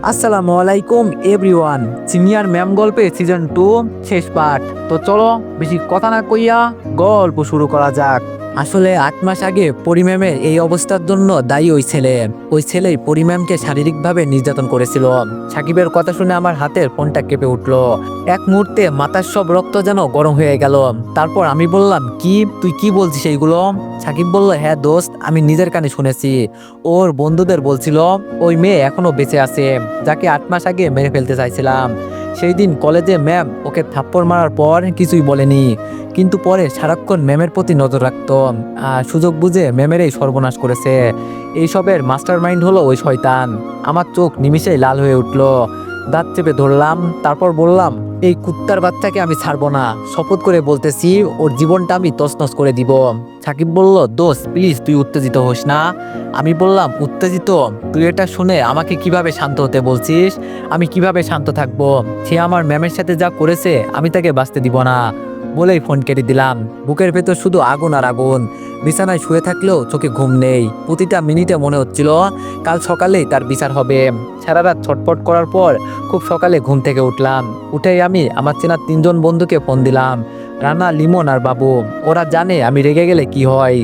আসসালামু আলাইকুম everyone. Senior ma'am গল্পে সিজন 2 শেষ পার্ট। তো চলো বেশি কথা না কইয়া গল্প শুরু করা যাক। আসলে 8 মাস আগে পরি ম্যামের এই অবস্থার জন্য দায়ী ওই ছেলেই পরি ম্যামকে শারীরিকভাবে নির্যাতন করেছিল। সাকিবের কথা শুনে আমার হাতের ফোনটা কেঁপে উঠলো। এক মুহূর্তে মাথার সব রক্ত যেন গরম হয়ে গেল। তারপর আমি বললাম, কি তুই কি বলছিস এইগুলো? সাকিব বলল, হ্যাঁ দোস্ত, আমি নিজের কানে শুনেছি। ওর বন্ধুদের বলছিল ওই মেয়ে এখনো বেঁচে আছে, যাকে 8 মাস আগে মেরে ফেলতে চাইছিলাম। সেই দিন কলেজে ম্যাম ওকে থাপ্পড় মারার পর কিছুই বলেনি, কিন্তু পরে সারাক্ষণ ম্যামের প্রতি নজর রাখতো। আর সুযোগ বুঝে ম্যামের এই সর্বনাশ করেছে। এইসবের মাস্টার মাইন্ড হলো ওই শয়তান। আমার চোখ নিমিষেই লাল হয়ে উঠলো। দাঁত চেপে ধরলাম, তারপর বললাম, এই কুত্তার বাচ্চাকে আমি ছাড়বো না। শপথ করে বলতেছি, ওর জীবনটা আমি তছনছ করে দিব। সাকিব বলল, দোস্ত প্লিজ তুই উত্তেজিত হোস না। আমি বললাম, উত্তেজিত? তুই এটা শুনে আমাকে কিভাবে শান্ত হতে বলছিস? আমি কিভাবে শান্ত থাকবো? সে আমার ম্যামের সাথে যা করেছে আমি তাকে বাঁচতে দিব না বলেই ফোন কেটে দিলাম। বুকের ভেতর শুধু আগুন আর আগুন। বিছানায় শুয়ে থাকলেও চোখে ঘুম নেই। প্রতিটা মিনিটে মনে হচ্ছিল কাল সকালেই তার বিচার হবে। সারা রাত ছটফট করার পর খুব সকালে ঘুম থেকে উঠলাম। উঠেই আমি আমার চেনা 3জন বন্ধুকে ফোন দিলাম, রানা, লিমন আর বাবু। ওরা জানে আমি রেগে গেলে কি হয়।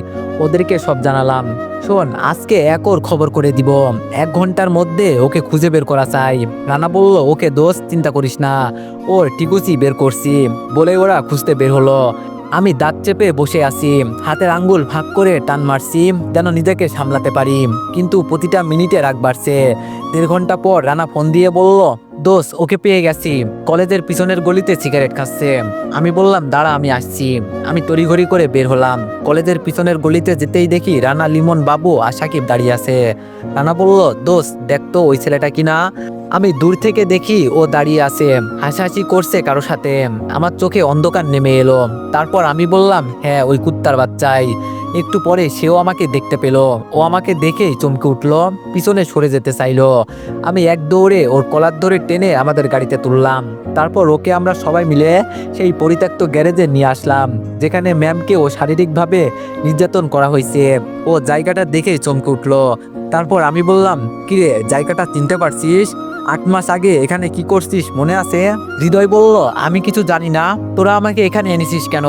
ওদেরকে সব জানালাম, শোন আজকে ওর খবর করে দিব। 1 ঘন্টার মধ্যে ওকে খুঁজে বের করা চাই। রানা বলল, ওকে দোস্ত, চিন্তা করিস না, ওর টিকুচি বের করছি বলে ওরা খুঁজতে বের হলো। আমি দাঁত চেপে বসে আছি, হাতের আঙ্গুল ভাগ করে টান মারছি যেন নিজেকে সামলাতে পারি, কিন্তু প্রতিটা মিনিটে রাগ বাড়ছে। 1.5 ঘন্টা পর রানা ফোন দিয়ে বলল, দোস্ত ওকে পেয়ে গেছি, কলেজের পিছনের গলিতে সিগারেট খাচ্ছে। আমি বললাম, দাঁড়া আমি আসছি। আমি তড়িঘড়ি করে বের হলাম। কলেজের পিছনের গলিতে যেতেই দেখি রানা, লিমন, বাবু আর সাকিব দাঁড়িয়ে আছে। রানা বলল, দোস্ত দেখতো ওই ছেলেটা কিনা। আমি দূর থেকে দেখি ও দাঁড়িয়ে আছে, হাসাহাসি করছে কারো সাথে। আমার চোখে অন্ধকার নেমে এলো। তারপর আমি বললাম, হ্যাঁ ওই কুত্তার বাচ্চাই। একটু পরে সেও আমাকে দেখতে পেল। ও আমাকে দেখেই চমকে উঠলো, পিছনে সরে যেতে চাইলো। আমি এক দৌড়ে ওর কলার ধরে টেনে আমাদের গাড়িতে তুললাম। তারপর ওকে আমরা সবাই মিলে সেই পরিত্যক্ত গ্যারেজে নিয়ে আসলাম, যেখানে ম্যামকে ও শারীরিকভাবে নির্যাতন করা হয়েছে। ও জায়গাটা দেখেই চমকে উঠলো। তারপর আমি বললাম, কিরে জায়গাটা চিনতে পারছিস? 8 মাস আগে এখানে কি করছিস মনে আছে? হৃদয় বলল, আমি কিছু জানি না, তোরা আমাকে এখানে এনেছিস কেন?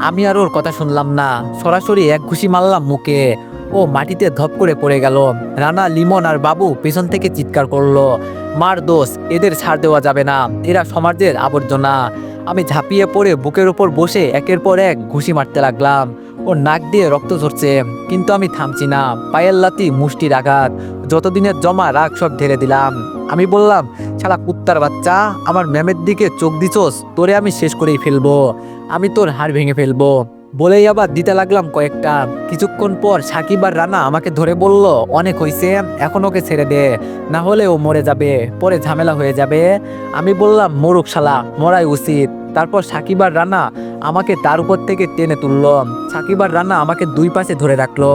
আমি আর ওর কথা শুনলাম না, সরাসরি এক ঘুষি মারলাম মুখে। ও মাটিতে ধপ করে পড়ে গেল। রানা, লিমন আর বাবু পেছন থেকে চিৎকার করলো, মার দোষ, এদের ছাড় দেওয়া যাবে না, এরা সমাজের আবর্জনা। আমি ঝাঁপিয়ে পড়ে বুকের উপর বসে একের পর এক ঘুষি মারতে লাগলাম। ওর নাক দিয়ে রক্ত ঝরছে, কিন্তু আমি থামছি না। পায়ের লাথি, মুষ্টির আঘাত, যতদিনের জমা রাগ সব ঢেলে দিলাম। আমি বললাম, শালা কুত্তার বাচ্চা, আমার ম্যামের দিকে চোখ দিছোস, তোরে আমি শেষ করেই ফেলবো, আমি তোর হাড় ভেঙে ফেলবো বলেই আবার দিতে লাগলাম কয়েকটা। কিছুক্ষণ পর সাকিব আর রানা আমাকে ধরে বলল, অনেক হয়েছে, এখন ওকে ছেড়ে দে, না হলে ও মরে যাবে, পরে ঝামেলা হয়ে যাবে। আমি বললাম, মরুক শালা, মরাই উচিত। তারপর সাকিব আর রানা আমাকে তার উপর থেকে টেনে তুললো। সাকিব আর রানা আমাকে দুই পাশে ধরে রাখলো।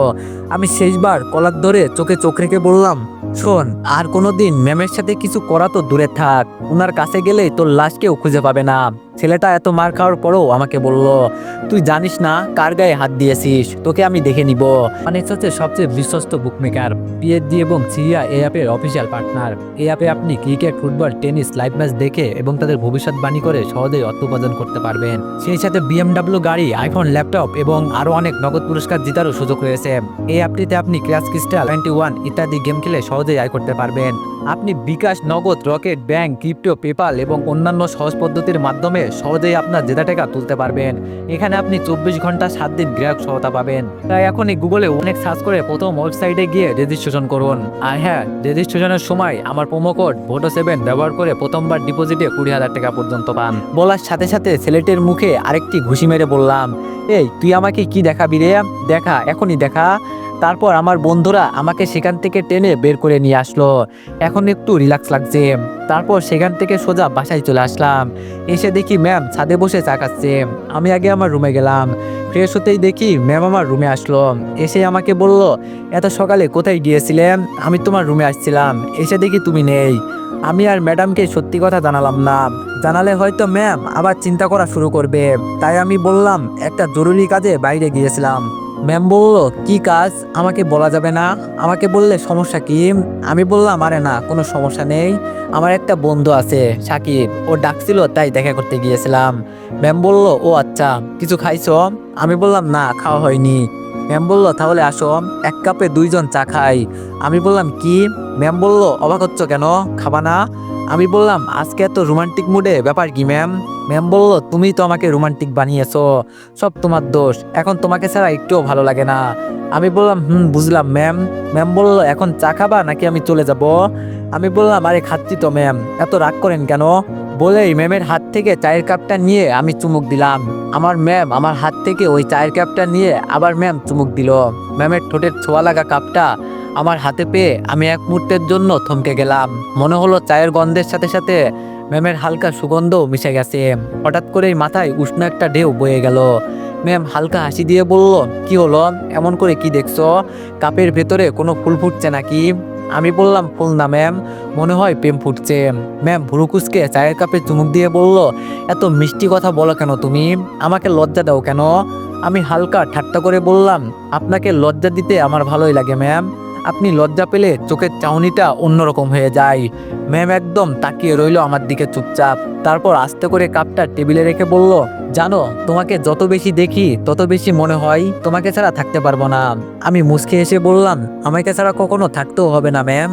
আমি শেষবার কলার ধরে চোখে চোখ রেখে বললাম, শোন, আর কোনোদিন ম্যামের সাথে কিছু করা তো দূরে থাক, ওনার কাছে গেলেই তোর লাশ কেউ খুঁজে পাবে না। ছেলেটা এত মার খাওয়ার পরও আমাকে বলল, তুই জানিস না কার গায়ে হাত দিয়েছিস, তোকে আমি দেখে নিব। মানে হচ্ছে সবচেয়ে বিশ্বস্ত বুকমেকার, পিএসজি এবং সিরিয়া এই অ্যাপের অফিসিয়াল পার্টনার। এই অ্যাপে আপনি cricket, football, tennis live match দেখে এবং তাদের ভবিষ্যৎবাণী করে সহজেই অর্থ উপার্জন করতে পারবেন। সেই সাথে বিএমডাব্লিউ গাড়ি, আইফোন, ল্যাপটপ এবং আরো অনেক নগদ পুরস্কার জেতারও সুযোগ রয়েছে। এই অ্যাপটিতে আপনি ক্র্যাশ ক্রিস্টাল, 21 ইত্যাদি গেম খেলে সহজেই আয় করতে পারবেন। আপনি বিকাশ, নগদ, রকেট, ব্যাংক, ক্রিপ্টো, পেপাল এবং অন্যান্য সহজ পদ্ধতির মাধ্যমে সহজেই আপনার জেতা টাকা তুলতে পারবেন। এখানে আপনি 24 ঘন্টা 7 দিন গ্রাহক সহায়তা পাবেন। তাই এখনই গুগলে অনেক সার্চ করে প্রথম ওয়েবসাইটে গিয়ে রেজিস্ট্রেশন করুন। আর হ্যাঁ, রেজিস্ট্রেশনের সময় আমার প্রোমো কোড VOTO7 ব্যবহার করে প্রথমবার ডিপোজিটে 20,000 টাকা পর্যন্ত পান। বলার সাথে সাথে ছেলেটির মুখে আরেকটি ঘুষি মেরে বললাম, এই তুই আমাকে কি দেখাবি রে? দেখা, এখনই দেখা। তারপর আমার বন্ধুরা আমাকে সেখান থেকে টেনে বের করে নিয়ে আসলো। এখন একটু রিল্যাক্স লাগছে। তারপর সেখান থেকে সোজা বাসায় চলে আসলাম। এসে দেখি ম্যাম ছাদে বসে চা খাচ্ছে। আমি আগে আমার রুমে গেলাম। ফ্রেশ হতেই দেখি ম্যাম আমার রুমে আসলো। এসে আমাকে বলল, এত সকালে কোথায় গিয়েছিলেন? আমি তোমার রুমে আসছিলাম, এসে দেখি তুমি নেই। আমি আর ম্যাডামকে সত্যি কথা জানালাম না, জানালে হয়তো ম্যাম আবার চিন্তা করা শুরু করবে। তাই আমি বললাম, একটা জরুরি কাজে বাইরে গিয়েছিলাম। ম্যাম বলল, কি কাজ আমাকে বলা যাবে না? আমাকে বললে সমস্যা কি? আমি বললাম, আরে না, কোনো সমস্যা নেই। আমার একটা বন্ধু আছে সাকিব, ও ডাকছিল তাই দেখা করতে গিয়েছিলাম। ম্যাম বলল, ও আচ্ছা, কিছু খাইছো? আমি বললাম, না, খাওয়া হয়নি। ম্যাম বলল, তাহলে আসো, এক কাপে দুইজন চা খাই। আমি বললাম, কি? ম্যাম বলল, অবাক হচ্ছ কেন, খাবা না? আমি বললাম, আজকে এত রোমান্টিক মুডে, ব্যাপার কি ম্যাম? ম্যাম বলল, তুমি তো আমাকে রোমান্টিক বানিয়েছো, সব তোমার দোষ, এখন তোমাকে ছাড়া একটুও ভালো লাগে না। আমি বললাম, বুঝলাম ম্যাম। ম্যাম বলল, এখন চা খাবা নাকি আমি চলে যাব? আমি বললাম, আরে খাচ্ছি তো ম্যাম, এত রাগ করেন কেন? বলেই ম্যামের হাত থেকে চায়ের কাপটা নিয়ে আমি চুমুক দিলাম। আমার ম্যাম আমার হাত থেকে ওই চায়ের কাপটা নিয়ে আবার ম্যাম চুমুক দিল। ম্যামের ঠোঁটের ছোঁয়া লাগা কাপটা আমার হাতে পেয়ে আমি এক মুহূর্তের জন্য থমকে গেলাম। মনে হলো চায়ের গন্ধের সাথে সাথে ম্যামের হালকা সুগন্ধও মিশে গেছে। হঠাৎ করেই মাথায় উষ্ণ একটা ঢেউ বয়ে গেল। ম্যাম হালকা হাসি দিয়ে বলল, কি হলো, এমন করে কি দেখছো? কাপের ভেতরে কোনো ফুল ফুটছে নাকি? আমি বললাম, ফুল না ম্যাম, মনে হয় প্রেম ফুটছে। ম্যাম ভুরু কুঁচকে চায়ের কাপে চুমুক দিয়ে বলল, এত মিষ্টি কথা বলো কেন তুমি? আমাকে লজ্জা দাও কেন? আমি হালকা ঠাট্টা করে বললাম, আপনাকে লজ্জা দিতে আমার ভালোই লাগে ম্যাম। আপনি লজ্জা পেলে চোখের চাউনিটা অন্যরকম হয়ে যায়। ম্যাম একদম তাকিয়ে রইল আমার দিকে চুপচাপ। তারপর আস্তে করে কাপটা টেবিলে রেখে বলল, জানো, তোমাকে যত বেশি দেখি তত বেশি মনে হয় তোমাকে ছাড়া থাকতে পারবো না। আমি মুচকি এসে বললাম, আমাকে ছাড়া কখনো থাকতেও হবে না ম্যাম।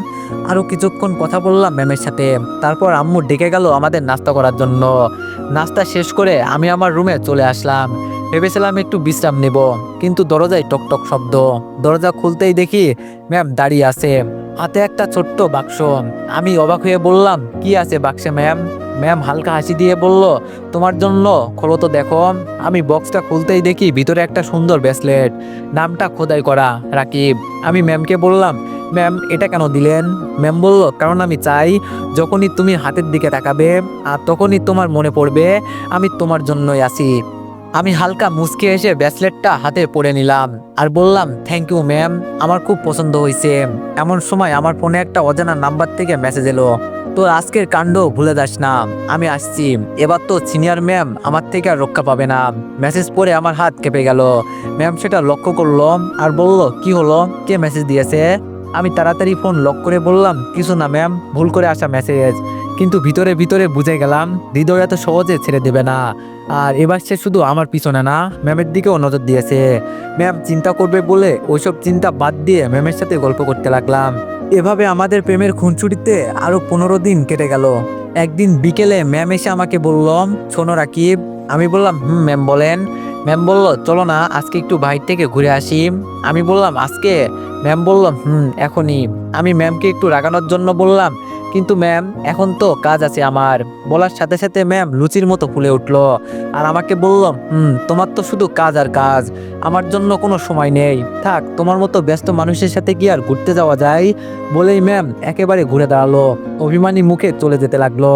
আরো কিছুক্ষণ কথা বললাম ম্যামের সাথে। তারপর আম্মু ডেকে গেল আমাদের নাস্তা করার জন্য। নাস্তা শেষ করে আমি আমার রুমে চলে আসলাম। ভেবেছিলাম একটু বিশ্রাম নেব, কিন্তু দরজায় টকটক শব্দ। দরজা খুলতেই দেখি ম্যাম দাঁড়িয়ে আছে, হাতে একটা ছোট্ট বাক্স। আমি অবাক হয়ে বললাম, কি আছে বাক্সে ম্যাম? ম্যাম হালকা হাসি দিয়ে বলল, তোমার জন্য, খোলো তো দেখো। আমি বক্সটা খুলতেই দেখি ভিতরে একটা সুন্দর ব্রেসলেট, নামটা খোদাই করা, রাকিব। আমি ম্যামকে বললাম, ম্যাম এটা কেন দিলেন? ম্যাম বলল, কারণ আমি চাই যখনই তুমি হাতের দিকে তাকাবে আর তখনই তোমার মনে পড়বে আমি তোমার জন্যই আছি। আমি হালকা মুচকে এসে ব্রেসলেটটা হাতে পরে নিলাম আর বললাম, থ্যাংক ইউ ম্যাম, আমার খুব পছন্দ হয়েছে। এমন সময় আমার ফোনে একটা অজানা নাম্বার থেকে মেসেজ এলো, তোর আজকের কাণ্ড ভুলে যাস না, আমি আসছি, এবার তো সিনিয়র ম্যাম আমার থেকে আর রক্ষা পাবে না। মেসেজ পড়ে আমার হাত কেঁপে গেল। ম্যাম সেটা লক্ষ্য করলো আর বলল, কি হলো, কে মেসেজ দিয়েছে? আমি তাড়াতাড়ি ফোন লক করে বললাম, কিছু না ম্যাম, ভুল করে আসা মেসেজ। কিন্তু ভিতরে ভিতরে বুঝে গেলাম হৃদয় এত সহজে ছেড়ে দেবে না। আর এবার সে শুধু আমার পিছনে না, ম্যামের দিকেও নজর দিয়েছে। ম্যাম চিন্তা করবে বলে ওইসব চিন্তা বাদ দিয়ে ম্যামের সাথে গল্প করতে লাগলাম। এভাবে আমাদের প্রেমের খুনসুটিতে আরো 15 দিন কেটে গেল। একদিন বিকেলে ম্যাম এসে আমাকে বলল, শোনো রাকিব। আমি বললাম, ম্যাম বলেন। ম্যাম বলল, চলো না আজকে একটু বাইরে থেকে ঘুরে আসি। আমি বললাম, আজকে? ম্যাম বলল, এখনই। আমি ম্যামকে একটু রাগানোর জন্য বললাম, কিন্তু ম্যাম এখন তো কাজ আছে আমার। বলার সাথে সাথে ম্যাম লুচির মতো ফুলে উঠলো আর আমাকে বলল, তোমার তো শুধু কাজ আর কাজ, আমার জন্য কোনো সময় নেই, থাক, তোমার মতো ব্যস্ত মানুষের সাথে কি আর ঘুরতে যাওয়া যায়? বলেই ম্যাম একেবারে ঘুরে দাঁড়ালো, অভিমানী মুখে চলে যেতে লাগলো।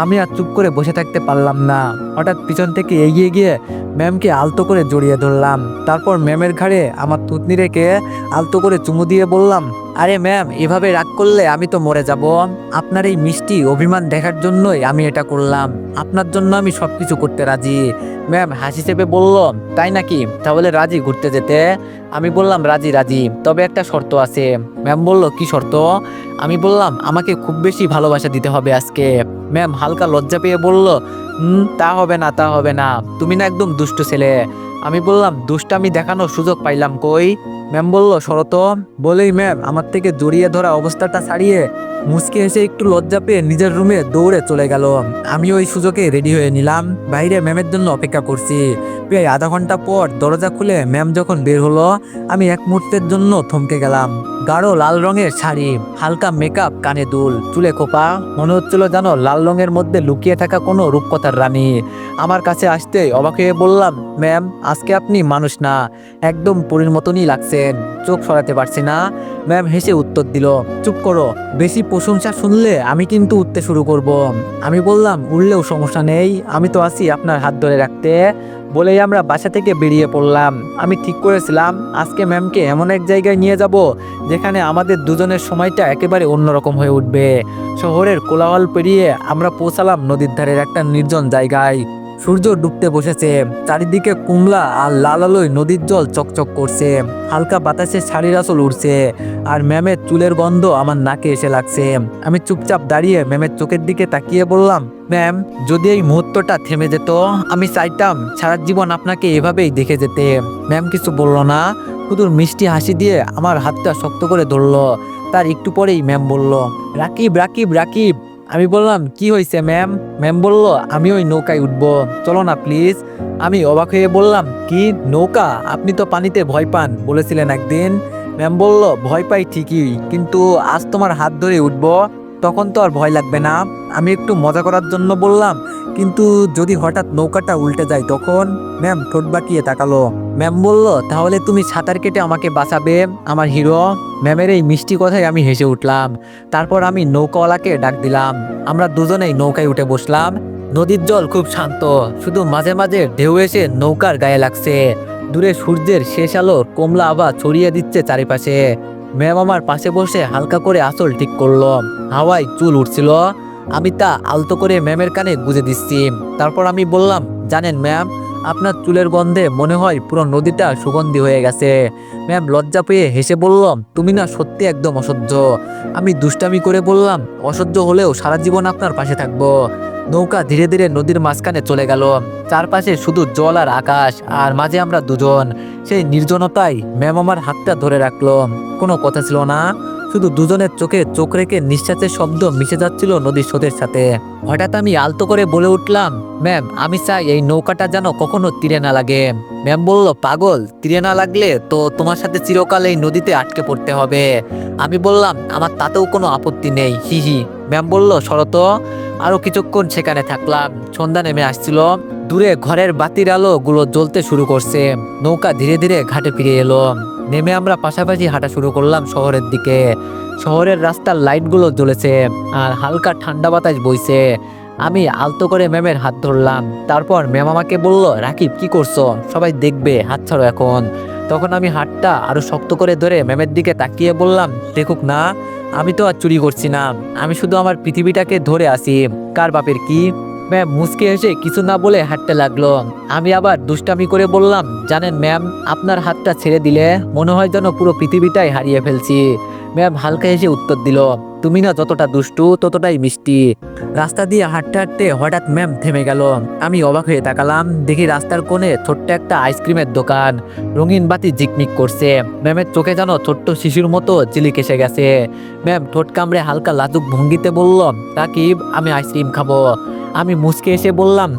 আমি আর চুপ করে বসে থাকতে পারলাম না। হঠাৎ পিছন থেকে এগিয়ে গিয়ে ম্যামকে আলতো করে জড়িয়ে ধরলাম। তারপর ম্যামের ঘাড়ে আমার থুতনি রেখে আলতো করে চুমু দিয়ে বললাম, আরে ম্যাম, এভাবে রাগ করলে আমি তো মরে যাব। আপনার এই মিষ্টি অভিমান দেখার জন্যই আমি এটা করলাম। আপনার জন্য আমি সবকিছু করতে রাজি। ম্যাম হাসি চেপে বলল, তাই নাকি, তাহলে রাজি ঘুরতে যেতে? আমি বললাম, রাজি রাজি, তবে একটা শর্ত আছে। ম্যাম বলল, কি শর্ত? আমি বললাম, আমাকে খুব বেশি ভালোবাসা দিতে হবে আজকে। ম্যাম হালকা লজ্জা পেয়ে বলল, তা হবে না, তা হবে না, তুমি না একদম দুষ্ট ছেলে। আমি বললাম, দুষ্টামি দেখানোর সুযোগ পাইলাম কই? ম্যাম বলল, শরত। বলেই ম্যাম আমার থেকে জড়িয়ে ধরা অবস্থাটা ছাড়িয়ে মুচকে এসে একটু লজ্জা পেয়ে নিজের রুমে দৌড়ে চলে গেল। আমি ওই সুযোগে রেডি হয়ে নিলাম, বাইরে ম্যামের জন্য অপেক্ষা করছি। প্রায় আধা ঘন্টা পর দরজা খুলে ম্যাম যখন বের হলো, আমি এক মুহূর্তের জন্য থমকে গেলাম। গাঢ় লাল রঙের শাড়ি, হালকা মেকআপ, কানে দুল, চুলে খোপা, মনে হচ্ছিল জানো লাল রঙের মধ্যে লুকিয়ে থাকা কোনো রূপকথার রানী। আমার কাছে আসতে অবাক হয়ে বললাম, ম্যাম আজকে আপনি মানুষ না, একদম পরীর মতনই লাগছেন, চোখ সরাতে পারছি না। ম্যাম হেসে উত্তর দিল, চুপ করো, বেশি প্রশংসা শুনলে আমি কিন্তু উঠতে শুরু করব। আমি বললাম, উঠলেও সমস্যা নেই, আমি তো আছি আপনার হাত ধরে রাখতে। বলেই আমরা বাসা থেকে বেরিয়ে পড়লাম। আমি ঠিক করেছিলাম আজকে ম্যামকে এমন এক জায়গায় নিয়ে যাব যেখানে আমাদের দুজনের সময়টা একেবারে অন্যরকম হয়ে উঠবে। শহরের কোলাহল পেরিয়ে আমরা পৌঁছালাম নদীর ধারের একটা নির্জন জায়গায়। সূর্য ডুবতে বসেছে, চারিদিকে কুমলা আর লাল আলোয় নদীর জল চকচক করছে। হালকা বাতাসে শাড়ির আঁচল উড়ছে, আর ম্যামের চুলের গন্ধ আমার নাকে এসে লাগছে। আমি চুপচাপ দাঁড়িয়ে ম্যামের চোখের দিকে তাকিয়ে বললাম, ম্যাম, যদি এই মুহূর্তটা থেমে যেত, আমি চাইতাম সারা জীবন আপনাকে এভাবেই দেখে যেতে। ম্যাম কিছু বলল না, শুধু মিষ্টি হাসি দিয়ে আমার হাতটা শক্ত করে ধরলো। তার একটু পরেই ম্যাম বলল, রাকিব রাকিব রাকিব। আমি বললাম, কি হয়েছে ম্যাম? ম্যাম বলল, আমি ওই নৌকায় উঠবো, চলো না প্লিজ। আমি অবাক হয়ে বললাম, কি নৌকা? আপনি তো পানিতে ভয় পান বলেছিলেন একদিন। ম্যাম বলল, ভয় পাই ঠিকই, কিন্তু আজ তোমার হাত ধরে উঠবো, তখন তো আর ভয় লাগবে না। আমি একটু মজা করার জন্য বললাম, কিন্তু যদি হঠাৎ নৌকাটা উল্টে যায় তখন? ম্যাম ঠোঁট বাঁকিয়ে তাকালো। ম্যাম বলল, তাহলে তুমি সাঁতার কেটে আমাকে বাঁচাবে, আমার হিরো। ম্যামের এই মিষ্টি কথায় আমি হেসে উঠলাম। তারপর আমি নৌকাওয়ালাকে ডাক দিলাম। আমরা দুজনেই নৌকায় উঠে বসলাম। নদীর জল খুব শান্ত, শুধু মাঝে মাঝে ঢেউ এসে নৌকার গায়ে লাগছে। দূরে সূর্যের শেষ আলো কমলা আভা ছড়িয়ে দিচ্ছে চারিপাশে। ম্যাম আমার পাশে বসে হালকা করে আঁচল ঠিক করলো। হাওয়ায় চুল উঠছিল, আমি তা আলতো করে ম্যামের কানে গুজে দিচ্ছি। তারপর আমি বললাম, জানেন ম্যাম, আপনার চুলের গন্ধে মনে হয় পুরো নদীটা সুগন্ধি হয়ে গেছে। ম্যাম লজ্জা পেয়ে হেসে বলল, তুমি না সত্যি একদম অসহ্য। আমি দুষ্টামি করে বললাম, অসহ্য হলেও সারা জীবন আপনার পাশে থাকবো। নৌকা ধীরে ধীরে নদীর মাঝখানে চলে গেল। চারপাশে শুধু জল আর আকাশ, আর মাঝে আমরা দুজন। সেই নির্জনতায় ম্যাম আমার হাতটা ধরে রাখলো। কোনো কথা ছিল না, শুধু দুজনের চোখে চোখ রেখে নিঃশ্বাসের শব্দ মিশে যাচ্ছিল নদীর স্রোতের সাথে। হঠাৎ আমি আলতো করে বলে উঠলাম, ম্যাম, আমি চাই এই নৌকাটা যেন কখনো তীরে না লাগে। ম্যাম বলল, পাগল, তীরে না লাগলে তো তোমার সাথে চিরকাল এই নদীতে আটকে পড়তে হবে। আমি বললাম, আমার তাতেও কোনো আপত্তি নেই, হি হি। ম্যাম বলল, শরত। আরো কিছুক্ষণ সেখানে থাকলাম। সন্ধ্যা নেমে আসছিল, দূরে ঘরের বাতির আলো গুলো জ্বলতে শুরু করছে। নৌকা ধীরে ধীরে ঘাটে ফিরে এলো। নেমে আমরা পাশাপাশি হাঁটা শুরু করলাম শহরের দিকে। শহরের রাস্তার লাইটগুলো জ্বলেছে, আর হালকা ঠান্ডা বাতাস বইছে। আমি আলতো করে ম্যামের হাত ধরলাম। তারপর ম্যাম আমাকে বলল, রাকিব, কি করছো? সবাই দেখবে, হাত ছাড়ো এখন। তখন আমি হাতটা আরো শক্ত করে ধরে ম্যামের দিকে তাকিয়ে বললাম, দেখুক না, আমি তো আর চুরি করছি না, আমি শুধু আমার পৃথিবীটাকে ধরে আছি। কার বাপের কি? ম্যাম মুচকে এসে কিছু না বলে হাঁটতে লাগলো। আমি আবার দুষ্টামি করে বললাম, জানেন ম্যাম, আপনার হাতটা ছেড়ে দিলে মনে হয় যেন পুরো পৃথিবীটাই হারিয়ে ফেলছি। ম্যাম হালকা হেসে উত্তর দিল, তুমি না যতটা দুষ্টু ততটাই মিষ্টি। রাস্তা দিয়ে হাঁটতে হাঁটতে হঠাৎ ম্যাম থেমে গেল। আমি অবাক হয়ে তাকালাম, দেখি রাস্তার কোণে ছোট্ট একটা আইসক্রিমের দোকান। রঙিন বাতি ঝিকমিক করছে। ম্যামের চোখে যেন ছোট্ট শিশুর মতো চিলিক এসে গেছে। ম্যাম ঠোঁট কামড়ে হালকা লাজুক ভঙ্গিতে বলল, রাকিব, আমি আইসক্রিম খাবো। আমি মুচকে এসে বললাম,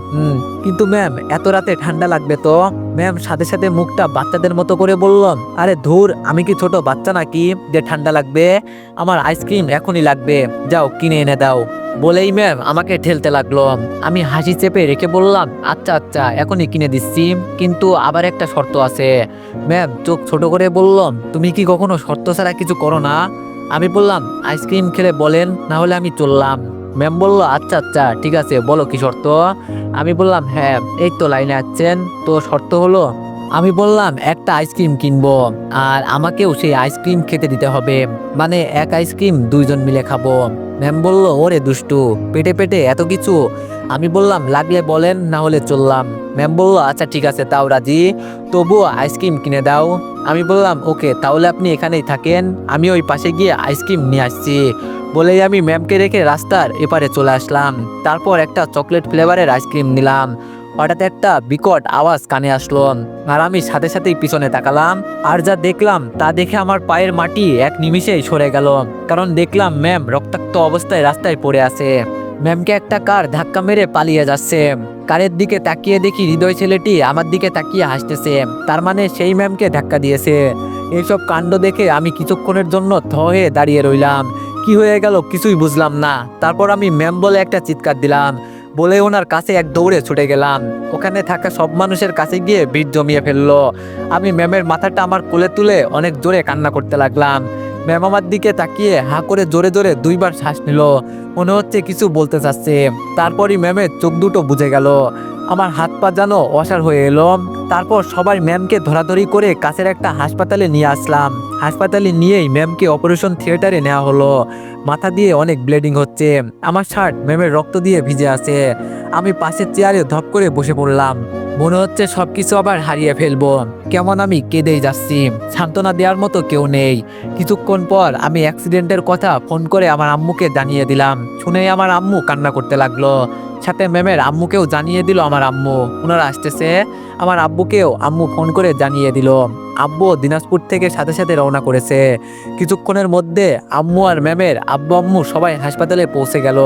কিন্তু ম্যাম, এত রাতে ঠান্ডা লাগবে তো। ম্যাম সাথে সাথে মুখটা বাচ্চাদের মতো করে বলল, আরে ধুর, আমি কি ছোট বাচ্চা নাকি যে ঠান্ডা লাগবে? আমার আইসক্রিম এখনই লাগবে, যাও কিনে এনে দাও। বলেই ম্যাম আমাকে ঠেলতে লাগলো। আমি হাসি চেপে রেখে বললাম, আচ্ছা আচ্ছা, এখনই কিনে দিচ্ছি, কিন্তু আবার একটা শর্ত আছে। ম্যাম চোখ ছোট করে বলল, তুমি কি কখনো শর্ত ছাড়া কিছু করো না? আমি বললাম, আইসক্রিম খেলে বলেন, না হলে আমি চললাম। ম্যাম বলল, আচ্ছা আচ্ছা, ঠিক আছে, বলো কি শর্ত? আমি বললাম, হ্যাঁ, এই তো লাইনে আছেন, তো শর্ত হলো, আমি বললাম, একটা আইসক্রিম কিনবো, আর আমাকেও সেই আইসক্রিম খেতে দিতে হবে, মানে এক আইসক্রিম দুইজন মিলে খাবো। ম্যাম বলল, ওরে দুষ্টু, পেটে পেটে এত কিছু। আমি বললাম, লাগলে বলেন, না হলে চললাম। ম্যাম বলল, আচ্ছা ঠিক আছে, তাও রাজি, তবুও আইসক্রিম কিনে দাও। আমি বললাম, ওকে, তাহলে আপনি এখানেই থাকেন, আমি ওই পাশে গিয়ে আইসক্রিম নিয়ে আসছি। বলেই আমি ম্যামকে রেখে রাস্তার এপারে চলে আসলাম। তারপর একটা চকলেট ফ্লেভারের আইসক্রিম নিলাম। হঠাৎ একটা বিকট আওয়াজ কানে আসলো, আর আমি সাথে সাথেই পিছনে তাকালাম। আর যা দেখলাম তা দেখে আমার পায়ের মাটি এক নিমিষেই সরে গেল, কারণ দেখলাম ম্যাম রক্তাক্ত অবস্থায় রাস্তায় পড়ে আছে। ম্যামকে একটা কার ধাক্কা মেরে পালিয়ে যাচ্ছে। কারের দিকে তাকিয়ে দেখি হৃদয় ছেলেটি আমার দিকে তাকিয়ে হাসতেছে, তার মানে সেই ম্যামকে ধাক্কা দিয়েছে। এইসব কাণ্ড দেখে আমি কিছুক্ষণের জন্য থ হয়ে দাঁড়িয়ে রইলাম। কি হয়ে গেল কিছুই বুঝলাম না। তারপর আমি ম্যাম বলে একটা চিৎকার দিলাম, বলে ওনার কাছে এক দৌড়ে ছুটে গেলাম। ওখানে থাকা সব মানুষের কাছে গিয়ে ভিড় জমিয়ে ফেললো। আমি ম্যামের মাথাটা আমার কোলে তুলে অনেক জোরে কান্না করতে লাগলাম। ম্যাম আমার দিকে তাকিয়ে হা করে জোরে জোরে দুইবার শ্বাস নিল, মনে হচ্ছে কিছু বলতে চাচ্ছে। তারপরই ম্যামের চোখ দুটো বুজে গেল। আমার হাত পা যেন অসাড় হয়ে এলো। তারপর সবাই ম্যামকে ধরাধরি করে কাছের একটা হাসপাতালে নিয়ে আসলাম। হাসপাতালে নিয়েই ম্যামকে অপারেশন থিয়েটারে নেওয়া হলো। মাথা দিয়ে অনেক ব্লিডিং হচ্ছে, আমার শার্ট ম্যামের রক্ত দিয়ে ভিজে আছে। আমি পাশের চেয়ারে ধপ করে বসে পড়লাম। মনে হচ্ছে সবকিছু আবার হারিয়ে ফেলবো। কেমন আমি কেঁদেই যাচ্ছি, সান্ত্বনা দেওয়ার মতো কেউ নেই। কিছুক্ষণ পর আমি অ্যাক্সিডেন্টের কথা ফোন করে আমার আম্মুকে জানিয়ে দিলাম। শুনেই আমার আম্মু কান্না করতে লাগলো। সাথে ম্যামের আম্মুকেও জানিয়ে দিল আমার আম্মু ওনারা আসতেছে। আমার আব্বুকেও আম্মু ফোন করে জানিয়ে দিল। আব্বু দিনাজপুর থেকে সাথে সাথে রওনা করেছে। কিছুক্ষণের মধ্যে আম্মু আর ম্যামের আব্বু আম্মু সবাই হাসপাতালে পৌঁছে গেল।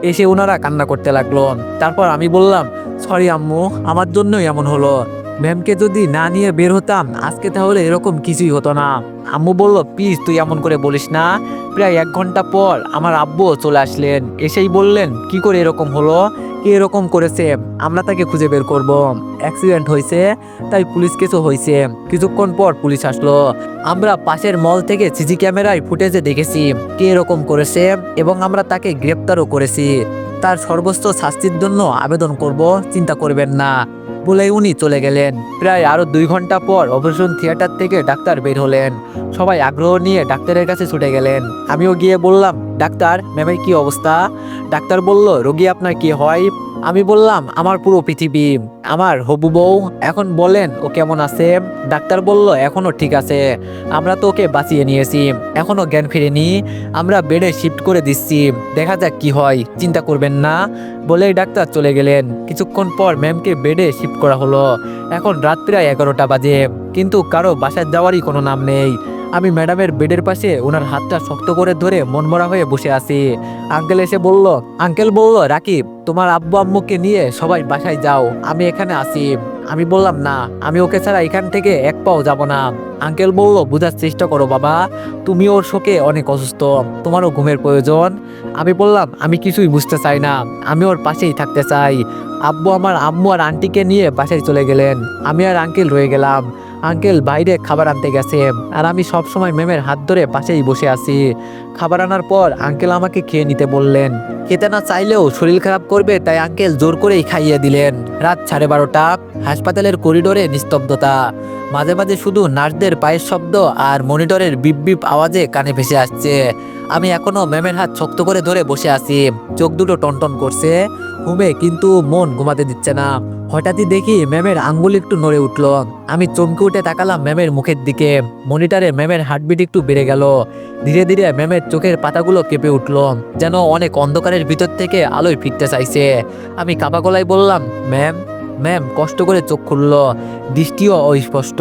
এসে ওনারা কান্না করতে লাগলো। তারপর আমি বললাম, সরি আম্মু, আমার জন্যই এমন হলো। ম্যামকে যদি না নিয়ে বের হতাম আজকে তাহলে এরকম কিছুই হতো না। আম্মু বলল, প্লিজ তুই এমন করে বলিস না। প্রায় 1 ঘন্টা পর আমার আব্বুও চলে আসলেন। এসেই বললেন, কি করে এরকম হলো, কে এরকম করেছে, আমরা তাকে খুঁজে বের করব। অ্যাক্সিডেন্ট হয়েছে, তাই পুলিশ কেসও হয়েছে। কিছুক্ষণ পর পুলিশ আসলো। আমরা পাশের মল থেকে সিসি ক্যামেরায় ফুটেজে দেখেছি কে এরকম করেছে এবং আমরা তাকে গ্রেপ্তারও করেছি। তার সর্বোচ্চ শাস্তির জন্য আবেদন করব, চিন্তা করবেন না বলেই উনি চলে গেলেন। প্রায় আরো 2 ঘন্টা পর অপারেশন থিয়েটার থেকে ডাক্তার বের হলেন। সবাই আগ্রহ নিয়ে ডাক্তারের কাছে ছুটে গেলেন। আমিও গিয়ে বললাম, ডাক্তার, ম্যামের কি অবস্থা? ডাক্তার বলল, রোগী আপনার কি হয়? আমি বললাম, আমার পুরো পৃথিবী, আমার হবু বউ। এখন বলেন ও কেমন আছে? ডাক্তার বলল, এখনো ঠিক আছে, আমরা তো ওকে বাঁচিয়ে নিয়েছি, এখনো জ্ঞান ফিরেনি, আমরা বেডে শিফট করে দিচ্ছি, দেখা যাক কি হয়, চিন্তা করবেন না বলেই ডাক্তার চলে গেলেন। কিছুক্ষণ পর ম্যামকে বেডে শিফট করা হলো। এখন রাত প্রায় 11টা বাজে, কিন্তু কারো বাসায় যাওয়ারই কোনো নাম নেই। আমি ম্যাডামের বেডের পাশে ওনার হাতটা শক্ত করে ধরে মনমরা হয়ে বসে আছি। আঙ্কেল এসে বলল, রাকিব, তোমার আব্বু আম্মুকে নিয়ে সবাই বাসায় যাও, আমি এখানে আছি। আমি বললাম, না, আমি ওকে ছাড়া এখান থেকে এক পাও যাব না। আঙ্কেল বলল, বুঝার চেষ্টা করো বাবা, তুমি ওর শোকে অনেক অসুস্থ, তোমারও ঘুমের প্রয়োজন। আমি বললাম, আমি কিছুই বুঝতে চাই না, আমি ওর পাশেই থাকতে চাই। আব্বু আমার আম্মু আর আন্টিকে নিয়ে বাসায় চলে গেলেন। আমি আর আঙ্কেল রয়ে গেলাম। আঙ্কেল বাইরে খাবার আনতে গেছে আর আমি সব সময় ম্যামের হাত ধরে পাশেই বসে আছি। খাবার আনার পর আঙ্কেল আমাকে খেয়ে নিতে বললেন। খেতে না চাইলেও শরীর খারাপ করবে তাই আঙ্কেল জোর করেই খাইয়ে দিলেন। রাত 12:30। হাসপাতালের করিডোরে নিস্তব্ধতা। মাঝে মাঝে শুধু নার্সদের পায়ের শব্দ আর মনিটরের বিপ বিপ আওয়াজে কানে ভেসে আসছে। আমি এখনো ম্যামের হাত শক্ত করে ধরে বসে আছি। চোখ দুটো টনটন করছে ঘুমে, কিন্তু মন ঘুমাতে দিচ্ছে না। হঠাৎই দেখি ম্যামের আঙ্গুল একটু নড়ে উঠল। আমি চমকে উঠে তাকালাম ম্যামের মুখের দিকে। মনিটরে ম্যামের হার্টবিট একটু বেড়ে গেল। ধীরে ধীরে ম্যামের চোখের পাতাগুলো কেঁপে উঠল, যেন অনেক অন্ধকারের ভিতর থেকে আলোয় ফিরতে চাইছে। আমি কাপা গলায় বললাম, ম্যাম। ম্যাম কষ্ট করে চোখ খুলল, দৃষ্টিও অস্পষ্ট,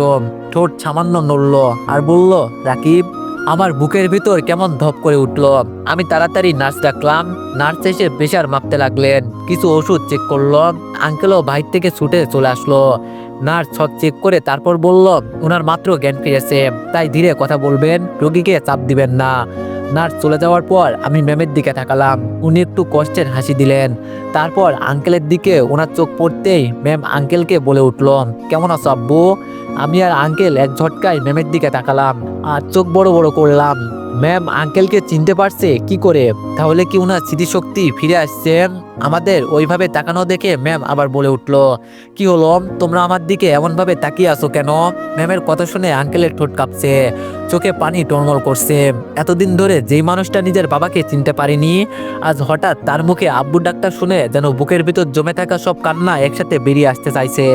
ঠোঁট সামান্য নড়ল আর বলল, রাকিব। আমার বুকের ভিতর কেমন ধপ করে উঠল। আমি তাড়াতাড়ি নার্স ডাকলাম। নার্স এসে প্রেশার মাপতে লাগলেন, কিছু ওষুধ চেক করলো। আঙ্কেলও বাইর থেকে ছুটে চলে আসলো। নার্স সব চেক করে তারপর বলল, ওনার মাত্র জ্ঞান ফিরেছে, তাই ধীরে কথা বলবেন, রোগীকে চাপ দিবেন না। নার্স চলে যাওয়ার পর আমি ম্যামের দিকে তাকালাম। উনি একটু কষ্টের হাসি দিলেন। তারপর আঙ্কেলের দিকে ওনার চোখ পড়তেই ম্যাম আঙ্কেলকে বলে উঠল, কেমন আছো আব্বু? আমি আর আঙ্কেল এক ঝটকায় ম্যামের দিকে তাকালাম আর চোখ বড় বড় করলাম। ম্যাম আঙ্কেলকে চিনতে পারছে কি করে? তাহলে কি ওনার স্মৃতিশক্তি ফিরে আসছে? আমাদের ওইভাবে তাকানো দেখে ম্যাম আবার বলে উঠল, কি হলো, তোমরা আমার দিকে এমন ভাবে তাকিয়ে আছো কেন? ম্যামের কথা শুনে আঙ্কেলের ঠোঁট কাঁপছে, চোখে পানি টলমল করছে। এতদিন ধরে যেই মানুষটা নিজের বাবাকে চিনতে পারেনি, আজ হঠাৎ তার মুখে আব্বু ডাক্তার শুনে যেন বুকের ভিতর জমে থাকা সব কান্না একসাথে বেরিয়ে আসতে চাইছে।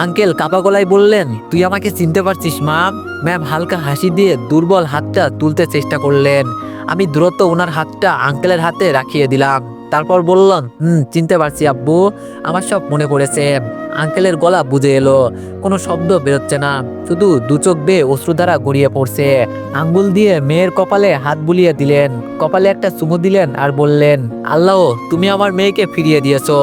আঙ্কেল কাপা গলায় বললেন, তুই আমাকে চিনতে পারছিস মা? ম্যাম হালকা হাসি দিয়ে দুর্বল হাতটা তুলতে চেষ্টা করলেন। আমি দ্রুত ওনার হাতটা আঙ্কেলের হাতে রাখিয়ে দিলাম। তারপর বললাম, চিনতে পারছি আব্বু, আমার সব মনে পড়েছে। আঙ্কেলের গলা বুঝে এলো, কোনো শব্দ বেরোচ্ছে না, শুধু দু চোখ বেয়ে অশ্রুধারা গড়িয়ে পড়ছে। আঙ্গুল দিয়ে মেয়ের কপালে হাত বুলিয়ে দিলেন, কপালে একটা চুমু দিলেন আর বললেন, আল্লাহ, তুমি আমার মেয়েকে ফিরিয়ে দিয়েছো,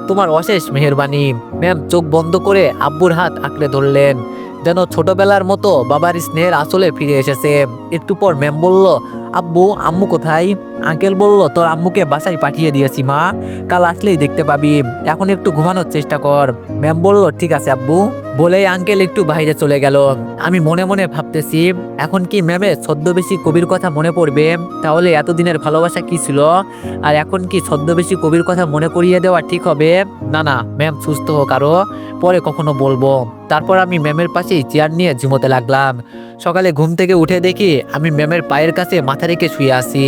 তোমার অশেষ মেহেরবানি। ম্যাম চোখ বন্ধ করে আব্বুর হাত আঁকড়ে ধরলেন, যেন ছোটবেলার মতো বাবার স্নেহের আসলে ফিরে এসেছে। একটু পর ম্যাম বলল, আব্বু আম্মু কোথায়? আঙ্কেল বলল, তোর আম্মুকে বাসায় পাঠিয়ে দিয়েছি মা, কাল আসলেই দেখতে পাবি, এখন একটু ঘুমানোর চেষ্টা কর। ম্যাম বলল, ঠিক আছে আব্বু বলেই আঙ্কেল একটু বাইরে চলে গেল। আমি মনে মনে ভাবতেছি, এখন কি ম্যামের ছদ্মবেশী কবির কথা মনে পড়বে? তাহলে এতদিনের ভালোবাসা কি ছিল? আর এখন কি ছদ্মবেশী কবির কথা মনে করিয়ে দেওয়া ঠিক হবে? না না, ম্যাম সুস্থ হোক আরো, পরে কখনো বলবো। তারপর আমি ম্যামের পাশেই চেয়ার নিয়ে ঝুমোতে লাগলাম। সকালে ঘুম থেকে উঠে দেখি আমি ম্যামের পায়ের কাছে মাথা রেখে শুয়ে আছি।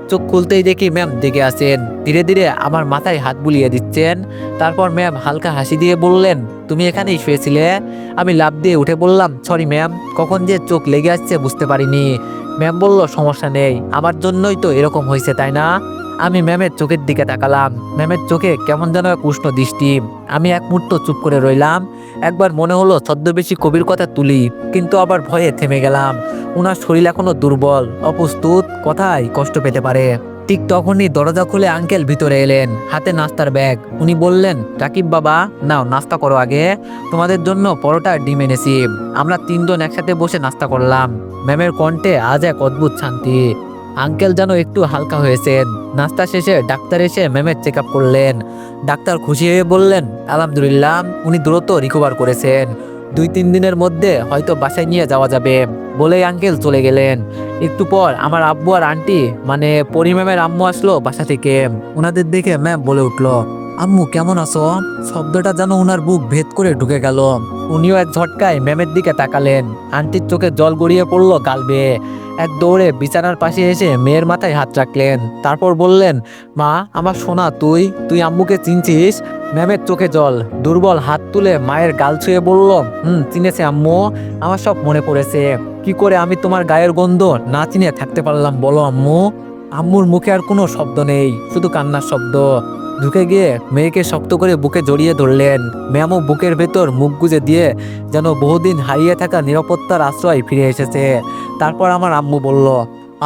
চোখ খুলতেই দেখি ম্যাম দেখে আছেন। ধীরে ধীরে আমার মাথায় হাত বুলিয়ে দিচ্ছেন। তারপর ম্যাম হালকা হাসি দিয়ে বললেন, তুমি এখানেই শুয়েছিলে? আমি লাফ দিয়ে উঠে বললাম, সরি ম্যাম, কখন যে চোখ লেগে আসছে বুঝতে পারিনি। ম্যাম বলল, সমস্যা নেই, আমার জন্যই তো এরকম হয়েছে, তাই না? আমি ম্যামের চোখের দিকে তাকালাম। ম্যামের চোখে কেমন যেন এক উষ্ণ দৃষ্টি। আমি এক মুহূর্ত চুপ করে রইলাম। একবার মনে হলো ছদ্মবেশী কবির কথা তুলি, কিন্তু আবার ভয়ে থেমে গেলাম। ওনার শরীর এখনো দুর্বল, অপ্রস্তুত, কথায় কষ্ট পেতে পারে। ঠিক তখনই দরজা খুলে আঙ্কেল ভিতরে এলেন, হাতে নাস্তার ব্যাগ। উনি বললেন, রাকিব বাবা, নাও নাস্তা করো আগে, তোমাদের জন্য পরোটা আর ডিম এনেছি। আমরা তিনজন একসাথে বসে নাস্তা করলাম। ম্যামের কণ্ঠে আজ এক অদ্ভুত শান্তি। আঙ্কেল যেন একটু হালকা হয়েছেন। নাস্তা শেষে ডাক্তার এসে ম্যামের চেক আপ করলেন। ডাক্তার খুশি হয়ে বললেন, আলহামদুলিল্লাহ, উনি দ্রুত রিকভার করেছেন। 2-3 দিনের মধ্যে হয়তো বাসায় নিয়ে যাওয়া যাবে, বলেই আঙ্কেল চলে গেলেন। একটু পর আমার আব্বু আর আন্টি, মানে পরি ম্যামের আম্মু আসলো বাসা থেকে। ওনাদের দেখে ম্যাম বলে উঠলো, আম্মু কেমন আছো? শব্দটা যেন ওনার বুক ভেদ করে ঢুকে গেল। উনিও এক ঝটকায় ম্যামের দিকে তাকালেন। আন্টির চোখে জল গড়িয়ে পড়লো গাল বেয়ে। এক দৌড়ে বিছানার পাশে এসে মেয়ের মাথায় হাত রাখলেন। তারপর বললেন, মা, আমার সোনা, তুই তুই আম্মুকে চিনছিস? ম্যামের চোখে জল। দুর্বল হাত তুলে মায়ের গাল ছুঁয়ে বলল, চিনেছে আম্মু, আমার সব মনে পড়েছে। কি করে আমি তোমার গায়ের গন্ধ না চিনে থাকতে পারলাম বলো আম্মু? আম্মুর মুখে আর কোনো শব্দ নেই, শুধু কান্নার শব্দ। ঢুকে গিয়ে মেয়েকে শক্ত করে বুকে জড়িয়ে ধরলেন। ম্যামও বুকের ভেতর মুখ গুজে দিয়ে যেন বহুদিন হারিয়ে থাকা নিরাপত্তার আশ্রয় ফিরে এসেছে। তারপর আমার আম্মু বলল,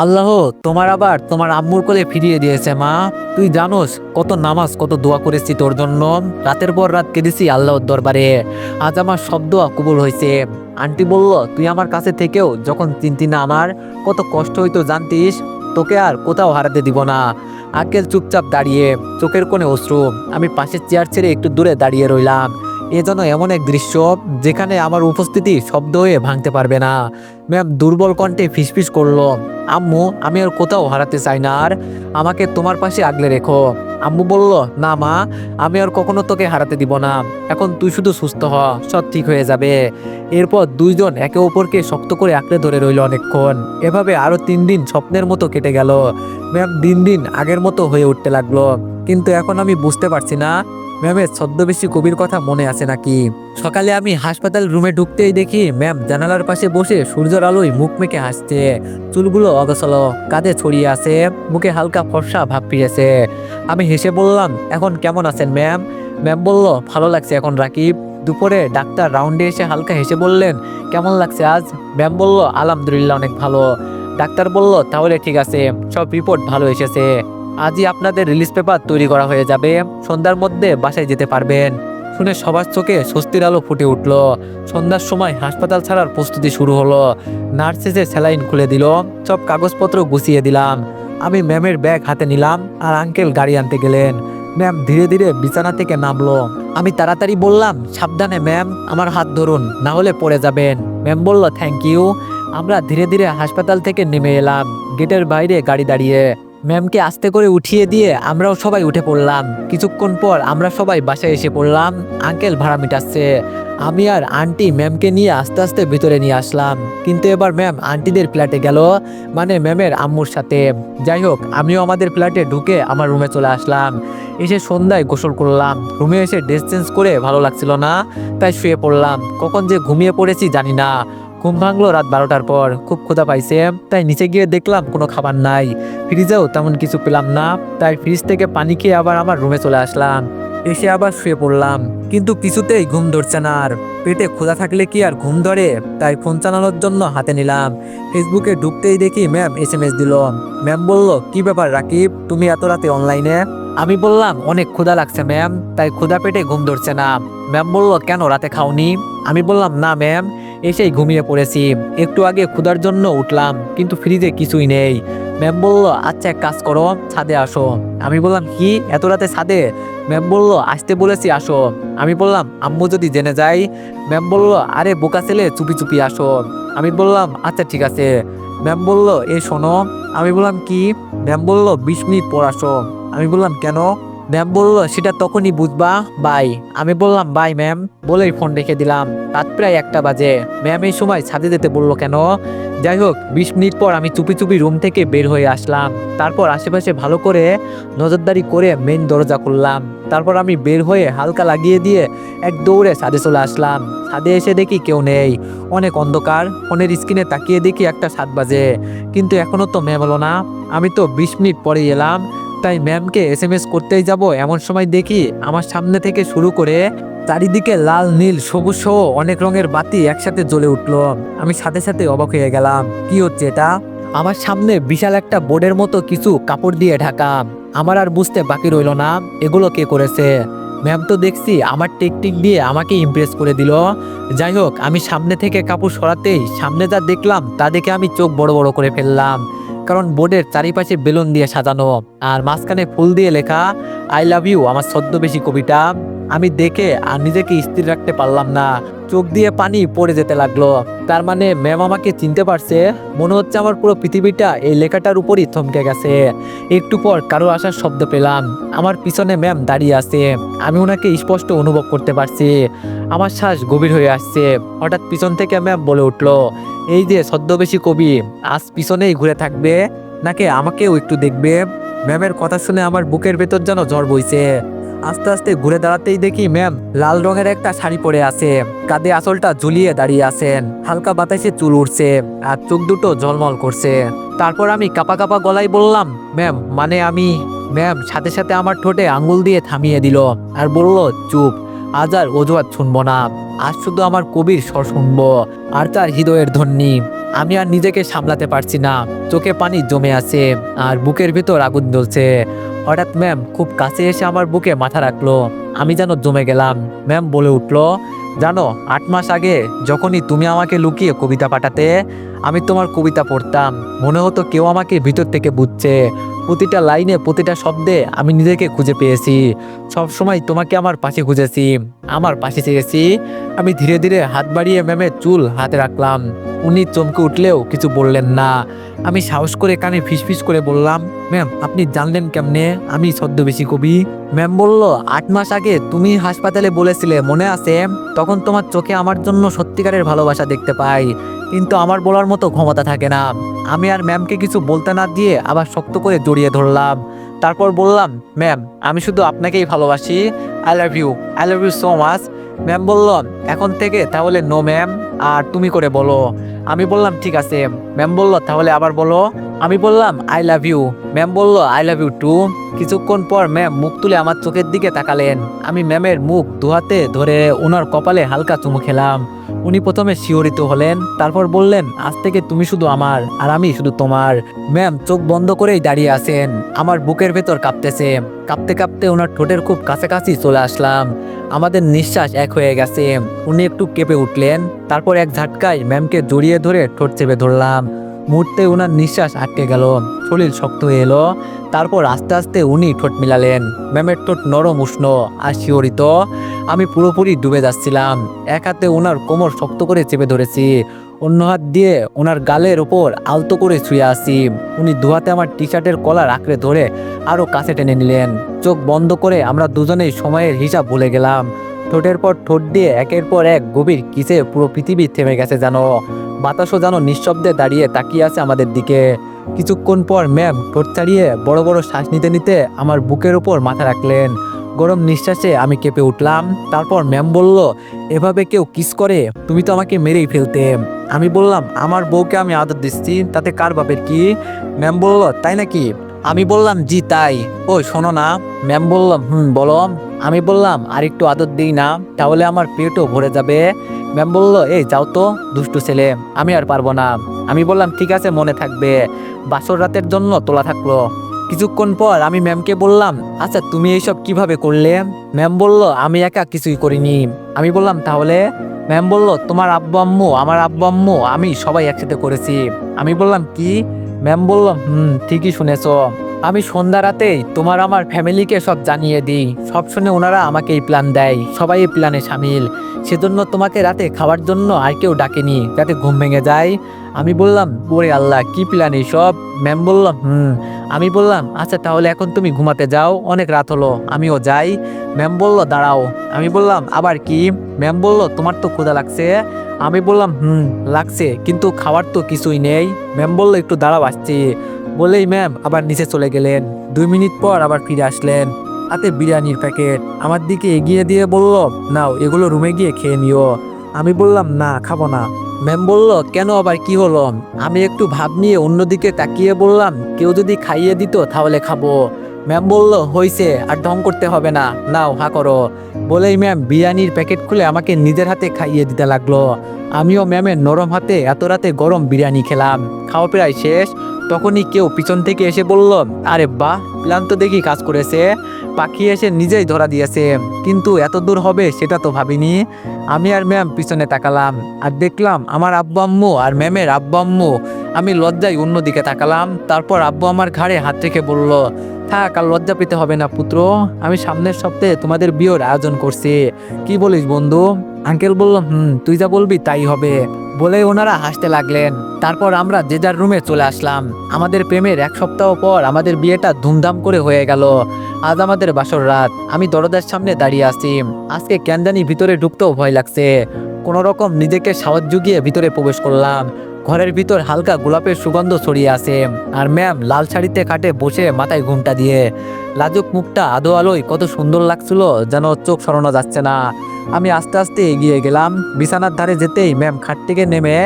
আল্লাহ তোমার আবার তোমার আম্মুর কোলে ফিরিয়ে দিয়েছে মা। তুই জানোস কত নামাজ, কত দোয়া করেছি তোর জন্য, রাতের পর রাত কেঁদেছি আল্লাহর দরবারে। আজ আমার সব দোয়া কবুল হয়েছে। আন্টি বলল, তুই আমার কাছে থেকেও যখন চিনতি না আমার কত কষ্ট হইতো জানতিস? তোকে আর কোথাও হারাতে দিব না। আঙ্কেল চুপচাপ দাঁড়িয়ে, চোখের কোণে অশ্রু। আমি পাশের চেয়ার ছেড়ে একটু দূরে দাঁড়িয়ে রইলাম। এ যেন এমন এক দৃশ্য যেখানে আমার উপস্থিতি শব্দ হয়ে ভাঙতে পারবে না। ম্যাম দুর্বল কণ্ঠে ফিসফিস করলো, আম্মু, আমি আর কোথাও হারাতে চাই না, আর আমাকে তোমার পাশে আগলে রেখো। আম্মু বলল, না মা, আমি আর কখনো তোকে হারাতে দিব না। এখন তুই শুধু সুস্থ হ, সব ঠিক হয়ে যাবে। এরপর দুইজন একে অপরকে শক্ত করে আঁকড়ে ধরে রইল অনেকক্ষণ। এভাবে আরো 3 দিন স্বপ্নের মতো কেটে গেল। ম্যাম দিন দিন আগের মতো হয়ে উঠতে লাগলো। কিন্তু এখন আমি বুঝতে পারছি না ম্যামের ছদ্মবেশী কবির কথা মনে আছে নাকি। সকালে আমি হাসপাতাল রুমে ঢুকতেই দেখি ম্যাম জানালার পাশে বসে সূর্যের আলোয় মুখ মেখে হাসছে। চুলগুলো অগোছালো, কাঁধে ছড়িয়ে আছে, মুখে হালকা ফর্সা ভাব ফিরেছে। আমি হেসে বললাম, এখন কেমন আছেন ম্যাম? ম্যাম বলল, ভালো লাগছে এখন রাকিব। দুপুরে ডাক্তার রাউন্ডে এসে হালকা হেসে বললেন, কেমন লাগছে আজ? ম্যাম বলল, আলহামদুলিল্লাহ, অনেক ভালো। ডাক্তার বলল, তাহলে ঠিক আছে, সব রিপোর্ট ভালো এসেছে। আজই আপনাদের রিলিজ পেপার তৈরি করা হয়ে যাবে, সন্ধ্যার মধ্যে বাসায় যেতে পারবেন। শুনে সবার চোখে স্বস্তির আলো ফুটে উঠল। সন্ধ্যার সময় হাসপাতাল ছাড়ার প্রস্তুতি শুরু হলো। নার্স এসে স্যালাইন খুলে দিল, সব কাগজপত্র গুছিয়ে দিলাম। আমি ম্যামের ব্যাগ হাতে নিলাম আর আঙ্কেল গাড়ি আনতে গেলেন। ম্যাম ধীরে ধীরে বিছানা থেকে নামলো। আমি তাড়াতাড়ি বললাম, সাবধানে ম্যাম, আমার হাত ধরুন, না হলে পড়ে যাবেন। ম্যাম বলল, থ্যাংক ইউ। আমরা ধীরে ধীরে হাসপাতাল থেকে নেমে এলাম। গেটের বাইরে গাড়ি দাঁড়িয়ে। ম্যামকে আস্তে করে উঠিয়ে দিয়ে আমরাও সবাই উঠে পড়লাম। কিছুক্ষণ পর আমরা সবাই বাসায় এসে পড়লাম। আঙ্কেল ভাড়া মিটাচ্ছে। আমি আর আন্টি ম্যামকে নিয়ে আস্তে আস্তে ভিতরে নিয়ে আসলাম। কিন্তু এবার ম্যাম আন্টিদের ফ্ল্যাটে গেল, মানে ম্যামের আম্মুর সাথে। যাই হোক, আমিও আমাদের ফ্ল্যাটে ঢুকে আমার রুমে চলে আসলাম। এসে সন্ধ্যায় গোসল করলাম। রুমে এসে ড্রেস চেঞ্জ করে ভালো লাগছিল না, তাই শুয়ে পড়লাম। কখন যে ঘুমিয়ে পড়েছি জানি না। ঘুম ভাঙলো রাত 12টার পর। খুব ক্ষুধা পাইছে, তাই নিচে গিয়ে দেখলাম কোনো খাবার নাই। ফ্রিজেও তেমন কিছু পেলাম না, তাই ফ্রিজ থেকে পানি খেয়ে আবার আমার রুমে চলে আসলাম। এসে আবার শুয়ে পড়লাম, কিন্তু কিছুতেই ঘুম ধরছে না। আর পেটে ক্ষুধা থাকলে কি আর ঘুম ধরে? তাই ফোন চালানোর জন্য হাতে নিলাম। ফেসবুকে ঢুকতেই দেখি ম্যাম এসএমএস দিল। ম্যাম বলল, কি ব্যাপার রাকিব, তুমি এত রাতে অনলাইনে? আমি বললাম, অনেক ক্ষুধা লাগছে ম্যাম, তাই ক্ষুধা পেটে ঘুম ধরছে না। ম্যাম বলল, কেন রাতে খাওনি? আমি বললাম, না ম্যাম, এসেই ঘুমিয়ে পড়েছি। একটু আগে ক্ষুধার জন্য উঠলাম, কিন্তু ফ্রিজে কিছুই নেই। ম্যাম বলল, আচ্ছা এক কাজ করো, ছাদে আসো। আমি বললাম, কি এত রাতে ছাদে? ম্যাম বলল, আসতে বলেছি, আসো। আমি বললাম, আম্মু যদি জেনে যায়? ম্যাম বলল, আরে বোকা ছেলে, চুপি চুপি আসো। আমি বললাম, আচ্ছা ঠিক আছে। ম্যাম বলল, শোনো। আমি বললাম, কি? ম্যাম বলল, 20 মিনিট পর আসো। আমি বললাম, কেন? ম্যাম বললো সেটা তখনই বুঝবা বাই। আমি বললাম বাই ম্যাম বলেই ফোন রেখে দিলাম। রাত প্রায় 1টা বাজে। ম্যাম এই সময় ছাদে যেতে বললো কেন? যাই হোক 20 মিনিট পর আমি চুপি চুপি রুম থেকে বের হয়ে আসলাম। তারপর আশেপাশে ভালো করে নজরদারি করে মেইন দরজা খুললাম। তারপর আমি বের হয়ে হালকা লাগিয়ে দিয়ে এক দৌড়ে ছাদে চলে আসলাম। ছাদে এসে দেখি কেউ নেই, অনেক অন্ধকার। ফোনের স্ক্রিনে তাকিয়ে দেখি 1টা 7 বাজে, কিন্তু এখনো তো ম্যাম হলো না। আমি তো 20 মিনিট পরে এলাম, তাই ম্যামকে SMS করতেই যাব এমন সময় দেখি আমার সামনে থেকে শুরু করে চারিদিকে লাল নীল সবুজ সহ অনেক রঙের বাতি একসাথে জ্বলে উঠলো। আমি সাথে সাথে অবাক হয়ে গেলাম, কি হচ্ছে এটা? আমার সামনে বিশাল একটা বোর্ডের মতো কিছু কাপড় দিয়ে ঢাকা। আমার আর বুঝতে বাকি রইল না এগুলো কে করেছে। ম্যাম তো দেখছি আমার টেকটিক দিয়ে আমাকে ইমপ্রেস করে দিল। যাই হোক আমি সামনে থেকে কাপড় সরাতেই সামনে যা দেখলাম তা দেখে আমি চোখ বড় বড় করে ফেললাম। কারণ বোর্ডের চারিপাশে বেলুন দিয়ে সাজানো আর মাঝখানে ফুল দিয়ে লেখা আই লাভ ইউ, আমার ছদ্মবেশী কবিতা। আমি দেখে আর নিজেকে স্থির রাখতে পারলাম না, চোখ দিয়ে পানি পড়ে যেতে লাগলো। তার মানে ম্যাম আমাকে চিনতে পারছে। মনে হচ্ছে আমার পুরো পৃথিবীটা এই লেখাটার উপরই থমকে গেছে। একটু পর কারো আসার শব্দ পেলাম। আমার পিছনে ম্যাম দাঁড়িয়ে আছে। আমি ওনাকে স্পষ্ট অনুভব করতে পারছি। আমার শ্বাস গভীর হয়ে আসছে। হঠাৎ পিছন থেকে ম্যাম বলে উঠলো, এই যে ছদ্মবেশী কবি, আজ পিছনেই ঘুরে থাকবে নাকি আমাকেও একটু দেখবে? ম্যামের কথা শুনে আমার বুকের ভেতর যেন জ্বর বইছে। আস্তে আস্তে ঘুরে দাঁড়াতেই দেখি ম্যাম লাল রঙের একটা শাড়ি পরে আছে, কাঁধে আঁচলটা ঝুলিয়ে দাঁড়িয়ে আছেন। হালকা বাতাসে চুল উঠছে আর চোখ দুটো ঝলমল করছে। তারপর আমি কাপা কাপা গলায় বললাম, ম্যাম মানে আমি। ম্যাম সাথে সাথে আমার ঠোঁটে আঙ্গুল দিয়ে থামিয়ে দিল আর বলল, চুপ, আজ আর অজুহাত শুনবো না। আজ শুধু আমার কবির স্বর শুনবো আর তার হৃদয়ের ধ্বনি। আমি আর নিজেকে সামলাতে পারছি না, চোখে পানি জমে আছে আর বুকের ভিতর আগুন জ্বলছে। হঠাৎ ম্যাম খুব কাছে এসে আমার বুকে মাথা রাখলো। আমি যেন জমে গেলাম। ম্যাম বলে উঠলো, জানো 8 মাস আগে যখনই তুমি আমাকে লুকিয়ে কবিতা পাঠাতে, আমি তোমার কবিতা পড়তাম। মনে হতো কেউ আমাকে ভিতর থেকে বুঝছে। প্রতিটা লাইনে প্রতিটা শব্দে আমি নিজেকে খুঁজে পেয়েছি। সব সময় তোমাকে আমার পাশে খুঁজেছি, আমার পাশে চেয়েছি। আমি ধীরে ধীরে হাত বাড়িয়ে ম্যামের চুল হাতে রাখলাম। উনি চমকে উঠলেও কিছু বললেন না। আমি সাহস করে কানে ফিসফিস করে বললাম, ম্যাম আপনি জানলেন কেমনে আমি ছদ্মবেশী কবি? ম্যাম বলল, 8 মাস আগে তুমি হাসপাতালে বলেছিলে মনে আছে? তখন তোমার চোখে আমার জন্য সত্যিকারের ভালোবাসা দেখতে পাই, কিন্তু আমার বলার মতো ক্ষমতা থাকে না। আমি আর ম্যামকে কিছু বলতে না দিয়ে আবার শক্ত করে জড়িয়ে ধরলাম। তারপর বললাম, ম্যাম আমি শুধু আপনাকেই ভালোবাসি। I love you so much. Ma'am বলল, এখন থেকে তাহলে নো ম্যাম, আর তুমি করে বলো। আমি বললাম ঠিক আছে। ম্যাম বলল, তাহলে আবার বলো। আমি বললাম আই লাভ ইউ। ম্যাম বলল, আই লাভ ইউ টু। কিছুক্ষণ পর ম্যাম মুখ তুলে আমার চোখের দিকে তাকালেন। আমি ম্যামের মুখ দুহাতে ধরে ওনার কপালে হালকা চুমু খেলাম। উনি প্রথমে শিহরিত হলেন, তারপর বললেন, আজ থেকে তুমি শুধু আমার আর আমি শুধু তোমার। ম্যাম চোখ বন্ধ করেই দাঁড়িয়ে আছেন। আমার বুকের ভেতর কাঁপতেছে। কাঁপতে কাঁপতে ওনার ঠোঁটের খুব কাছাকাছি চলে আসলাম। আমাদের নিঃশ্বাস এক হয়ে গেছে। উনি একটু কেঁপে উঠলেন। তারপর এক ঝাটকায় ম্যামকে জড়িয়ে ধরে ঠোঁট চেপে ধরলাম। মুহূর্তে ওনার নিঃশ্বাস আটকে গেল, শরীর শক্ত হয়ে এলো। তারপর আস্তে আস্তে উনি ঠোঁট মিলালেন। ম্যামের ঠোঁট নরম উষ্ণ আর শিহরিত। আমি পুরোপুরি ডুবে যাচ্ছিলাম। এক হাতে ওনার কোমর শক্ত করে চেপে ধরেছি, অন্য হাত দিয়ে ওনার গালের ওপর আলতো করে শুয়ে আসি। উনি দুহাতে আমার টি শার্টের কলার আঁকড়ে ধরে আরো কাছে টেনে নিলেন। চোখ বন্ধ করে আমরা দুজনেই সময়ের হিসাব ভুলে গেলাম। ঠোঁটের পর ঠোঁট দিয়ে একের পর এক গভীর কিসে পুরো পৃথিবী থেমে গেছে যেন। বাতাসও যেন নিঃশব্দে দাঁড়িয়ে তাকিয়ে আছে আমাদের দিকে। কিছুক্ষণ পর ম্যাম ঠোঁট ছাড়িয়ে বড় বড় শ্বাস নিতে নিতে আমার বুকের ওপর মাথা রাখলেন। গরম নিঃশ্বাসে আমি কেঁপে উঠলাম। তারপর ম্যাম বলল, এভাবে কেউ কিস করে? তুমি তো আমাকে মেরেই ফেলতে। আমি বললাম, আমার বউকে আমি আদর দিচ্ছি, তাতে কার বাপের কি? ম্যাম বলল, তাই নাকি? আমি বললাম, জি তাই। ও শোনো না। ম্যাম বলল, বলো। আমি বললাম, আর একটু আদর দিই না, তাহলে আমার পেটও ভরে যাবে। ম্যাম বলল, এই যাও তো দুষ্টু ছেলে, আমি আর পারবো না। আমি বললাম, ঠিক আছে মনে থাকবে। বাসর রাতের জন্য তোলা থাকলো। কিছুক্ষণ পর আমি ম্যামকে বললাম, আচ্ছা তুমি এইসব কিভাবে করলে? ম্যাম বলল, আমি একা কিছুই করিনি। আমি বললাম, তাহলে? ম্যাম বলল, তোমার আব্বু আম্মু, আমার আব্বু আম্মু, আমি সবাই একসাথে করেছি। আমি বললাম, কি? ম্যাম বলল, ঠিকই শুনেছো। আমি সন্ধ্যা রাতেই তোমার আমার ফ্যামিলিকে সব জানিয়ে দিই। সব শুনে ওনারা আমাকে এই প্ল্যান দেয়, সবাই এই প্ল্যানে সামিল। সেজন্য তোমাকে রাতে খাওয়ার জন্য আর কেউ ডাকেনি, যাতে ঘুম ভেঙে যায়। আমি বললাম, ওরে আল্লাহ, কি প্ল্যান সব? ম্যাম বলল, আমি বললাম, আচ্ছা তাহলে এখন তুমি ঘুমাতে যাও, অনেক রাত হলো, আমিও যাই। ম্যাম বলল, দাঁড়াও। আমি বললাম, আবার কি? ম্যাম বলল, তোমার তো ক্ষুধা লাগছে। আমি বললাম, লাগছে, কিন্তু খাওয়ার তো কিছুই নেই। ম্যাম বলল, একটু দাঁড়াও, আসছি। বলেই ম্যাম আবার নিচে চলে গেলেন। 2 মিনিট পর আবার ফিরে আসলেন, হাতে বিরিয়ানির প্যাকেট আমার দিকে এগিয়ে দিয়ে বলল, নাও, এগুলো রুমে গিয়ে খেয়ে নিও। আমি বললাম, না, খাবো না। ম্যাম বলল, কেন, আবার কি হলো? আমি একটু ভাব নিয়ে অন্যদিকে তাকিয়ে বললাম, কেউ যদি খাইয়ে দিত তাহলে খাবো। ম্যাম বলল, হইছে, আর ঢং করতে হবে না, নাও, হা করো। বলেই ম্যাম বিরিয়ানির প্যাকেট খুলে আমাকে নিজের হাতে খাইয়ে দিতে লাগলো। আমিও ম্যামের নরম হাতে এত রাতে গরম বিরিয়ানি খেলাম। খাওয়া প্রায় শেষ, তখনই কেউ পিছন থেকে এসে বলল, আরে বাহ, প্ল্যান তো দেখি কাজ করেছে। পাখি এসে নিজেই ধরা দিয়েছে, কিন্তু এত দূর হবে সেটা তো ভাবিনি। আমি আর ম্যাম পিছনে তাকালাম, আর দেখলাম আমার আব্বু আম্মু আর ম্যামের আব্বু আম্মু। আমি লজ্জায় অন্যদিকে তাকালাম। তারপর আব্বু আমার ঘাড়ে হাত রেখে বলল, থাক, আর লজ্জা পেতে হবে না পুত্র, আমি সামনের সপ্তাহে তোমাদের বিয়ের আয়োজন করছি। কি বলিস বন্ধু? আঙ্কেল বলল, তুই যা বলবি তাই হবে। বলে ওনারা হাসতে লাগলেন। তারপর আমরা যে যার রুমে চলে আসলাম। আমাদের প্রেমের 1 সপ্তাহ পর আমাদের বিয়েটা ধুমধাম করে হয়ে গেল। আজ আমাদের বাসর রাত। আমি দরজার সামনে দাঁড়িয়ে আছি। আজকে কেন জানি ভিতরে ঢুকতেও ভয় লাগছে। কোনো রকম নিজেকে সাহস জুগিয়ে ভিতরে প্রবেশ করলাম। ঘরের ভিতর হালকা গোলাপের সুগন্ধ ছড়িয়ে আছে। আর ম্যাম লাল শাড়িতে খাটে বসে মাথায় ঘুমটা দিয়ে। লাজুক মুখটা আধো আলোয় কত সুন্দর লাগছিল, যেন চোখ সরানো যাচ্ছে না। আমি আস্তে আস্তে এগিয়ে গেলাম। বিছানার ধারে যেতেই ম্যাম খাট থেকে নেমে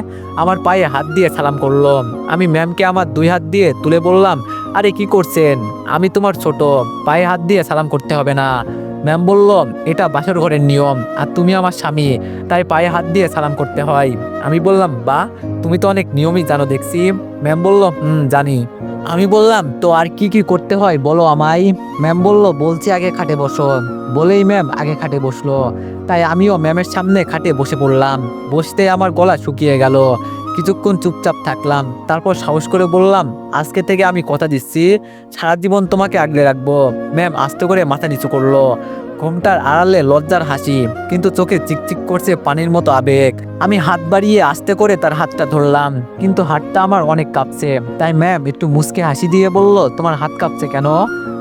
আমার পায়ে হাত দিয়ে সালাম করলো। আমি ম্যামকে আমার 2 হাত দিয়ে তুলে বললাম, আরে কি করছেন? আমি তোমার ছোট, পায়ে হাত দিয়ে সালাম করতে হবে না। ম্যাম বলল, এটা বাসর ঘরের নিয়ম, আর তুমি আমার স্বামী, তাই পায়ে হাত দিয়ে সালাম করতে হয়। আমি বললাম, বাহ, তুমি তো অনেক নিয়মই জানো দেখছি। ম্যাম বলল, জানি। আমি বললাম, তো আর কি কি করতে হয় বলো আমায়। ম্যাম বলল, বলছি আগে খাটে বসো। বলেই ম্যাম আগে খাটে বসলো। তাই আমিও ম্যামের সামনে খাটে বসে পড়লাম। বসতে আমার গলা শুকিয়ে গেল। কিছুক্ষণ চুপচাপ থাকলাম। তারপর সাহস করে বললাম, আজকে থেকে আমি কথা দিচ্ছি, সারা জীবন তোমাকে আগলে রাখবো। ম্যাম আস্তে করে মাথা নিচু করলো। ঘুমটার আড়ালে লজ্জার হাসি, কিন্তু চোখে চিকচিক করছে পানির মতো আবেগ। আমি হাত বাড়িয়ে আস্তে করে তার হাতটা ধরলাম, কিন্তু হাতটা আমার অনেক কাঁপছে। তাই ম্যাম একটু মুচকে হাসি দিয়ে বলল, তোমার হাত কাঁপছে কেন?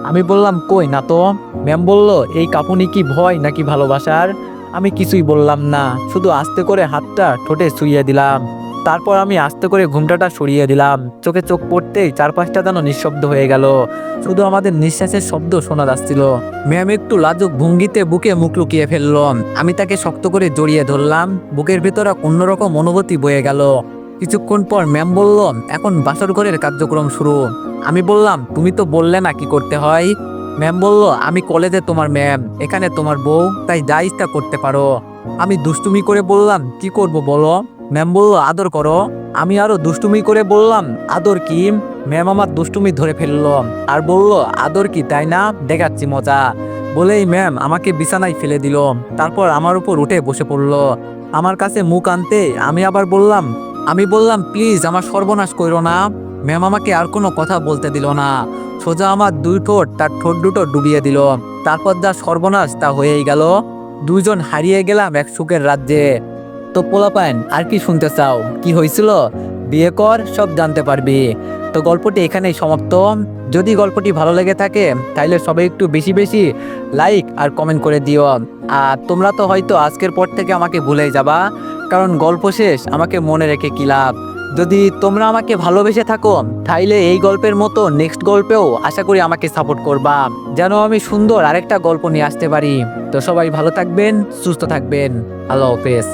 আমি বললাম, কই না তো। ম্যাম বলল, এই কাঁপুনি কি ভয় নাকি ভালোবাসার? আমি কিছুই বললাম না, শুধু আস্তে করে হাতটা ঠোঁটে ছুঁয়ে দিলাম। তারপর আমি আস্তে করে ঘুমটাটা সরিয়ে দিলাম। চোখে চোখ পড়তেই চারপাশটা যেন নিঃশব্দ হয়ে গেল। শুধু আমাদের নিঃশ্বাসের শব্দ শোনা যাচ্ছিল। ম্যাম একটু লাজুক ভঙ্গিতে বুকে মুখ লুকিয়ে ফেলল। আমি তাকে শক্ত করে জড়িয়ে ধরলাম। বুকের ভেতরে অন্যরকম অনুভূতি বয়ে গেল। কিছুক্ষণ পর ম্যাম বলল, এখন বাসর ঘরের কার্যক্রম শুরু। আমি বললাম, তুমি তো বললে না কি করতে হয়। ম্যাম বলল, আমি কলেজে তোমার ম্যাম, এখানে তোমার বউ, তাই যা ইচ্ছা করতে পারো। আমি দুষ্টুমি করে বললাম, কি করব বলো। ম্যাম বলল, আদর করো। আমি আরো দুষ্টুমি করে বললাম, আদর কি? ম্যাম আমার দুষ্টুমি ধরে ফেললো আর বলল, আদর কি তাই না, দেখাচ্ছি মজা। বলেই ম্যাম আমাকে বিছানায় ফেলে দিল। তারপর আমার উপর উঠে বসে পড়লো। আমার কাছে মুখ আনতে আমি বললাম, প্লিজ আমার সর্বনাশ করো না। ম্যাম আমাকে আর কোনো কথা বলতে দিল না। সোজা আমার 2 ঠোঁট তার ঠোঁট দুটো ডুবিয়ে দিল। তারপর যা সর্বনাশ তা হয়েই গেল। দুইজন হারিয়ে গেলাম এক সুখের রাজ্যে। তো পোলাপাইন, আর কি শুনতে চাও? কি হয়েছিল? বিয়ে কর, সব জানতে পারবি। তো গল্পটি এখানেই সমাপ্ত। যদি গল্পটি ভালো লেগে থাকে তাহলে সবাই একটু বেশি বেশি লাইক আর কমেন্ট করে দিও। আর তোমরা তো হয়তো আজকের পর থেকে আমাকে ভুলেই যাবা, কারণ গল্প শেষ, আমাকে মনে রেখে কি লাভ। যদি তোমরা আমাকে ভালোবেসে থাকো তাইলে এই গল্পের মতো নেক্সট গল্পেও আশা করি আমাকে সাপোর্ট করবা, যেন আমি সুন্দর আরেকটা গল্প নিয়ে আসতে পারি। তো সবাই ভালো থাকবেন, সুস্থ থাকবেন। আল্লাহ হাফেজ।